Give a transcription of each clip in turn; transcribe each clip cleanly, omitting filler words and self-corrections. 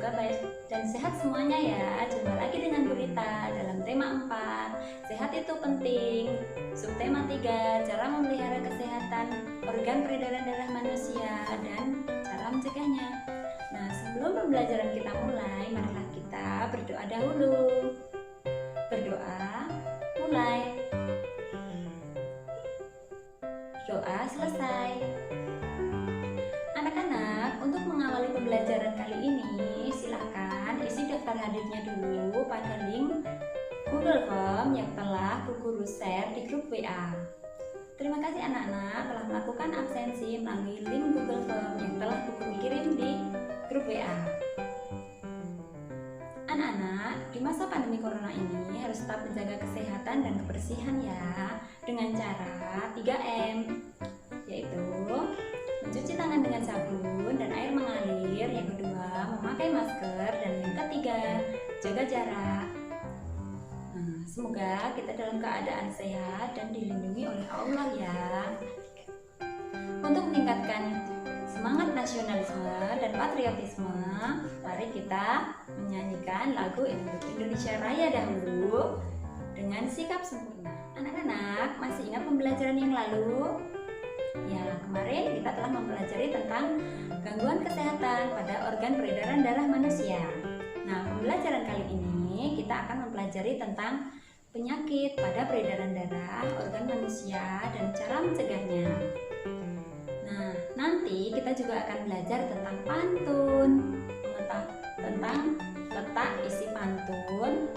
semoga baik dan sehat semuanya ya. Jumpa lagi dengan Bu Rita dalam tema 4, sehat itu penting. Subtema 3, cara memelihara kesehatan organ peredaran darah manusia dan cara mencegahnya. Nah, sebelum pembelajaran kita mulai, marilah kita berdoa dahulu. Berdoa, mulai. Doa selesai. Anak-anak, untuk mengawali pembelajaran kali ini, silakan isi daftar hadirnya dulu pada link Google Form yang telah Bu Guru share di grup WA. Terima kasih anak-anak telah melakukan absensi melalui link Google Form yang telah Bu Guru kirim di grup WA. Anak-anak, di masa pandemi corona ini harus tetap menjaga kesehatan dan kebersihan ya, dengan cara 3M, yaitu mencuci tangan dengan sabun dan air mengalir, yang kedua memakai masker, dan yang ketiga jaga jarak. Semoga kita dalam keadaan sehat dan dilindungi oleh Allah ya. Untuk meningkatkan semangat nasionalisme dan patriotisme, mari kita menyanyikan lagu Indonesia Raya dahulu dengan sikap sempurna. Anak-anak, masih ingat pembelajaran yang lalu? Ya, kemarin kita telah mempelajari tentang gangguan kesehatan pada organ peredaran darah manusia. Nah, pembelajaran kali ini kita akan mempelajari tentang penyakit pada peredaran darah organ manusia dan cara mencegahnya. Nah, nanti kita juga akan belajar tentang pantun, tentang letak isi pantun,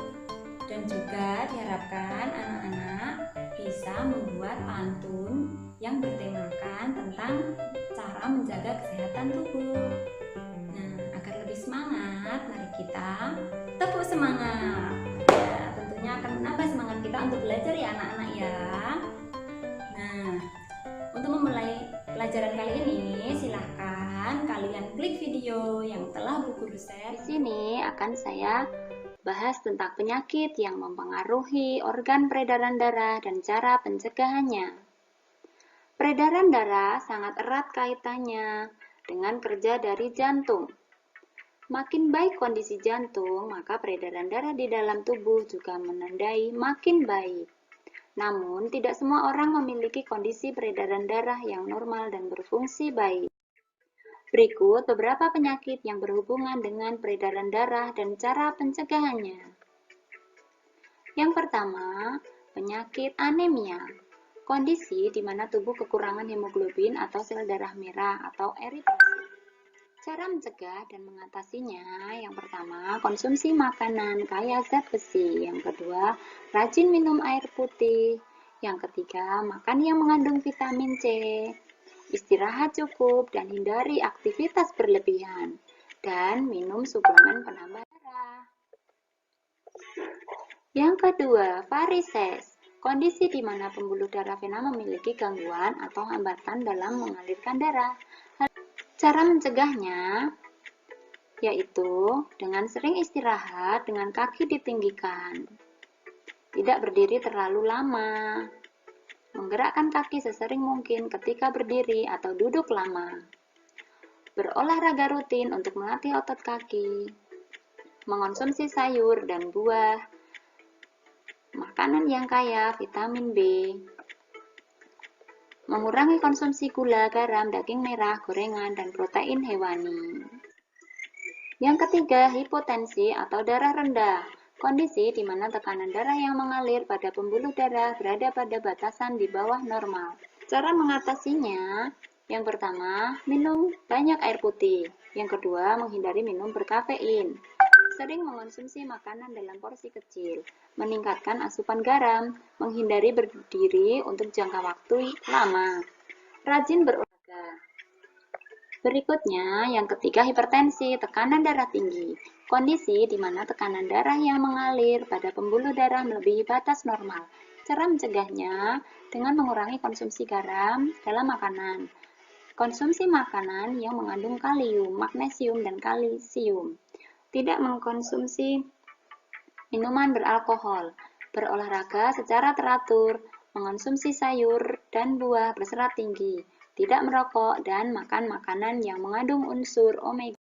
dan juga diharapkan anak-anak bisa membuat pantun yang bertemakan tentang cara menjaga kesehatan tubuh. Nah, agar lebih semangat, mari kita tepuk semangat. Ya, tentunya akan menambah semangat kita untuk belajar ya anak-anak ya. Nah, untuk memulai pelajaran kali ini, silahkan kalian klik video yang telah Bu Guru share. Di sini akan saya bahas tentang penyakit yang mempengaruhi organ peredaran darah dan cara pencegahannya. Peredaran darah sangat erat kaitannya dengan kerja dari jantung. Makin baik kondisi jantung, maka peredaran darah di dalam tubuh juga menandai makin baik. Namun, tidak semua orang memiliki kondisi peredaran darah yang normal dan berfungsi baik. Berikut beberapa penyakit yang berhubungan dengan peredaran darah dan cara pencegahannya. Yang pertama, penyakit anemia. Kondisi di mana tubuh kekurangan hemoglobin atau sel darah merah atau eritrosit. Cara mencegah dan mengatasinya, yang pertama, konsumsi makanan kaya zat besi. Yang kedua, rajin minum air putih. Yang ketiga, makan yang mengandung vitamin C. Istirahat cukup dan hindari aktivitas berlebihan. Dan minum suplemen penambah darah. Yang kedua, varises. Kondisi di mana pembuluh darah vena memiliki gangguan atau hambatan dalam mengalirkan darah. Cara mencegahnya yaitu dengan sering istirahat dengan kaki ditinggikan, tidak berdiri terlalu lama, menggerakkan kaki sesering mungkin ketika berdiri atau duduk lama, berolahraga rutin untuk melatih otot kaki, mengonsumsi sayur dan buah, makanan yang kaya vitamin B, mengurangi konsumsi gula, garam, daging merah, gorengan, dan protein hewani. Yang ketiga, hipotensi atau darah rendah. Kondisi di mana tekanan darah yang mengalir pada pembuluh darah berada pada batasan di bawah normal. Cara mengatasinya, yang pertama, minum banyak air putih. Yang kedua, menghindari minum berkafein. Sering mengonsumsi makanan dalam porsi kecil, meningkatkan asupan garam, menghindari berdiri untuk jangka waktu lama, rajin berolahraga. Berikutnya, yang ketiga, hipertensi, tekanan darah tinggi. Kondisi di mana tekanan darah yang mengalir pada pembuluh darah melebihi batas normal. Cara mencegahnya dengan mengurangi konsumsi garam dalam makanan. Konsumsi makanan yang mengandung kalium, magnesium, dan kalsium. Tidak mengkonsumsi minuman beralkohol, berolahraga secara teratur, mengonsumsi sayur dan buah berserat tinggi, tidak merokok, dan makan makanan yang mengandung unsur omega.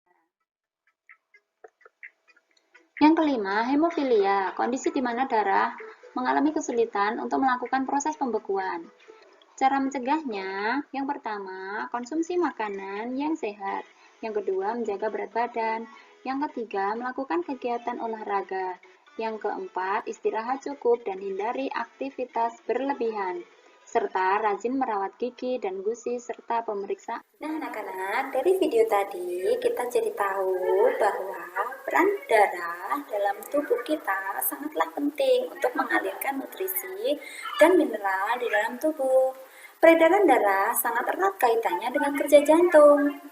Yang kelima, hemofilia, kondisi di mana darah mengalami kesulitan untuk melakukan proses pembekuan. Cara mencegahnya, yang pertama, konsumsi makanan yang sehat. Yang kedua, menjaga berat badan. Yang ketiga, melakukan kegiatan olahraga. Yang keempat, istirahat cukup dan hindari aktivitas berlebihan. Serta rajin merawat gigi dan gusi serta pemeriksaan. Nah, anak-anak, dari video tadi kita jadi tahu bahwa peran darah dalam tubuh kita sangatlah penting untuk mengalirkan nutrisi dan mineral di dalam tubuh. Peredaran darah sangat erat kaitannya dengan kerja jantung.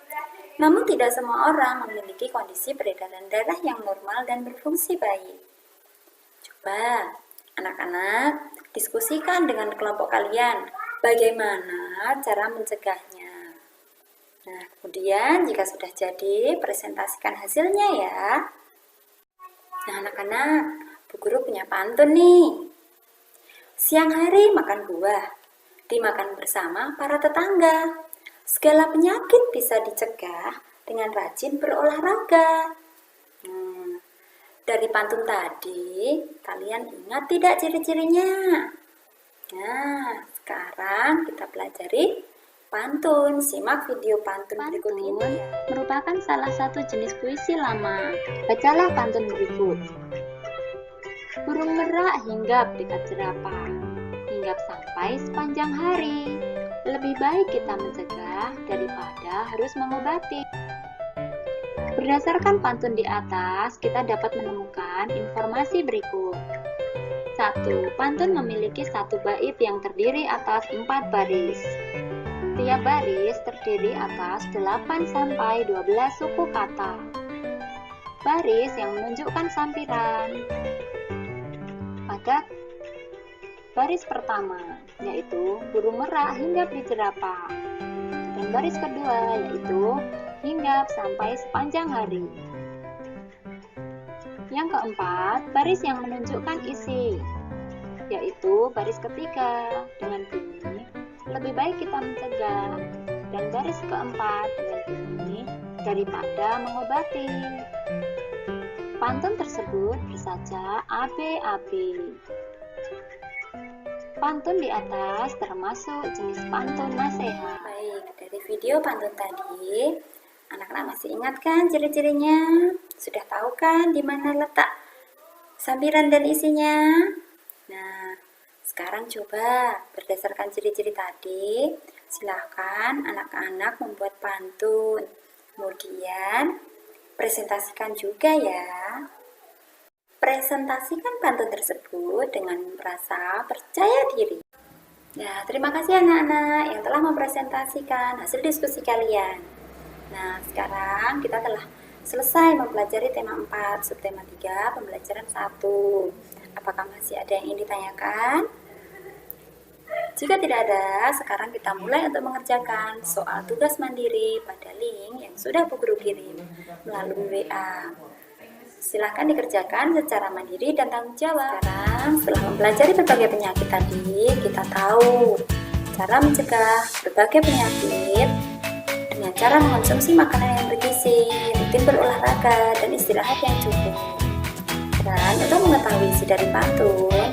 Namun tidak semua orang memiliki kondisi peredaran darah yang normal dan berfungsi baik. Coba anak-anak diskusikan dengan kelompok kalian bagaimana cara mencegahnya. Nah, kemudian jika sudah jadi, presentasikan hasilnya ya. Nah, anak-anak, Bu Guru punya pantun nih. Siang hari makan buah, dimakan bersama para tetangga. Segala penyakit bisa dicegah dengan rajin berolahraga. Dari pantun tadi, kalian ingat tidak ciri-cirinya? Nah, sekarang kita pelajari pantun. Simak video pantun berikut ini. Pantun merupakan salah satu jenis puisi lama. Bacalah pantun berikut. Burung merak hinggap dekat jerapah, hinggap sampai sepanjang hari. Lebih baik kita mencegah daripada harus mengobati. Berdasarkan pantun di atas, kita dapat menemukan informasi berikut. 1. Pantun memiliki satu bait yang terdiri atas 4 baris. Tiap baris terdiri atas 8-12 suku kata. Baris yang menunjukkan sampiran pada baris pertama, yaitu burung merak hinggap di jerapah. Dan baris kedua, yaitu hinggap sampai sepanjang hari. Yang keempat, baris yang menunjukkan isi, yaitu baris ketiga dengan bunyi lebih baik kita mencegah, dan baris keempat dengan bunyi daripada mengobati. Pantun tersebut bersaja AB-AB. Pantun di atas termasuk jenis pantun nasihat. Baik, dari video pantun tadi, anak-anak masih ingat kan ciri-cirinya? Sudah tahu kan di mana letak sampiran dan isinya? Nah, sekarang coba berdasarkan ciri-ciri tadi, silahkan anak-anak membuat pantun. Kemudian presentasikan juga ya. Presentasikan pantun tersebut dengan merasa percaya diri. Nah, terima kasih anak-anak yang telah mempresentasikan hasil diskusi kalian. Nah, sekarang kita telah selesai mempelajari tema 4, subtema 3, pembelajaran 1. Apakah masih ada yang ingin ditanyakan? Jika tidak ada, sekarang kita mulai untuk mengerjakan soal tugas mandiri pada link yang sudah Bu Guru kirim melalui WA. Silahkan dikerjakan secara mandiri dan tanggung jawab. Sekarang, setelah mempelajari berbagai penyakit tadi, kita tahu cara mencegah berbagai penyakit dengan cara mengonsumsi makanan yang bergizi, rutin berolahraga, dan istirahat yang cukup. Dan untuk mengetahui isi dari pantun,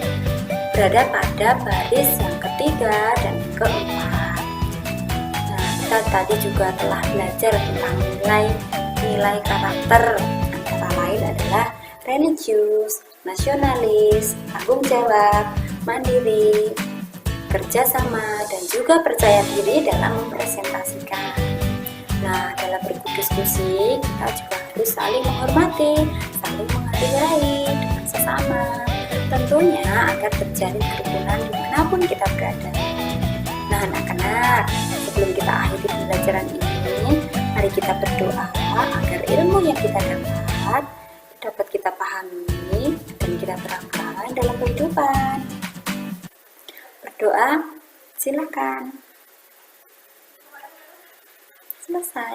berada pada baris yang ketiga dan yang keempat. Nah, kita tadi juga telah belajar tentang nilai karakter, antara lain adalah religius, nasionalis, tanggung jawab, mandiri, kerjasama, dan juga percaya diri dalam mempresentasikan. Nah, dalam berdiskusi, kita juga harus saling menghormati, saling menghargai dengan sesama. Tentunya agar terjalin kerukunan dimanapun kita berada. Nah, anak-anak, sebelum kita akhiri pembelajaran ini, mari kita berdoa agar ilmu yang kita dapat kita pahami dan kita terapkan dalam kehidupan. Berdoa, silakan. Selesai.